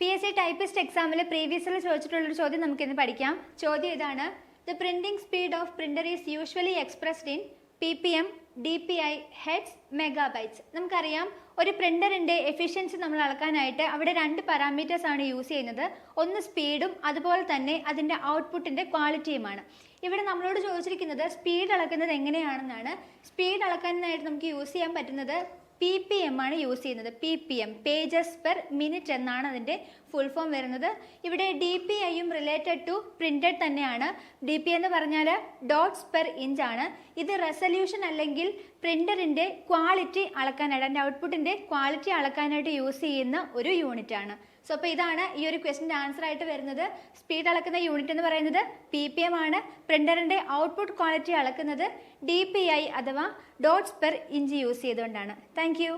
PSC typist എക്സാമിൽ പ്രീവിയസിൽ ചോദിച്ചിട്ടുള്ളൊരു ചോദ്യം നമുക്കിന്ന് പഠിക്കാം. ചോദ്യം ഇതാണ്: the printing speed of printer is usually expressed in PPM, DPI, heads, megabytes. നമുക്കറിയാം, ഒരു പ്രിന്ററിൻ്റെ എഫിഷ്യൻസി നമ്മൾ അളക്കാനായിട്ട് അവിടെ രണ്ട് പാരാമീറ്റേഴ്സ് ആണ് യൂസ് ചെയ്യുന്നത്. ഒന്ന് സ്പീഡും അതുപോലെ തന്നെ അതിൻ്റെ ഔട്ട്പുട്ടിൻ്റെ ക്വാളിറ്റിയുമാണ്. ഇവിടെ നമ്മളോട് ചോദിച്ചിരിക്കുന്നത് സ്പീഡ് അളക്കുന്നത് എങ്ങനെയാണെന്നാണ്. സ്പീഡ് അളക്കാനായിട്ട് നമുക്ക് യൂസ് ചെയ്യാൻ പറ്റുന്നത് PPM ആണ് യൂസ് ചെയ്യുന്നത്. PPM, പേജസ് പെർ മിനിറ്റ് എന്നാണ് അതിൻ്റെ ഫുൾ ഫോം വരുന്നത്. ഇവിടെ DPIയും റിലേറ്റഡ് ടു പ്രിന്റഡ് തന്നെയാണ്. DPI എന്ന് പറഞ്ഞാൽ ഡോട്ട്സ് പെർ ഇഞ്ച് ആണ്. ഇത് റെസല്യൂഷൻ അല്ലെങ്കിൽ പ്രിന്ററിൻ്റെ ക്വാളിറ്റി അളക്കാനായിട്ട്, അതിൻ്റെ ഔട്ട്പുട്ടിൻ്റെ ക്വാളിറ്റി അളക്കാനായിട്ട് യൂസ് ചെയ്യുന്ന ഒരു യൂണിറ്റ് ആണ്. സോ അപ്പോൾ ഇതാണ് ഈ ഒരു ക്വസ്റ്റിൻ്റെ ആൻസർ ആയിട്ട് വരുന്നത്. സ്പീഡ് അളക്കുന്ന യൂണിറ്റ് എന്ന് പറയുന്നത് PPM ആണ്. പ്രിന്ററിൻ്റെ ഔട്ട്പുട്ട് ക്വാളിറ്റി അളക്കുന്നത് DPI അഥവാ ഡോട്ട്സ് പെർ ഇഞ്ച് യൂസ് ചെയ്തുകൊണ്ടാണ്. Thank you.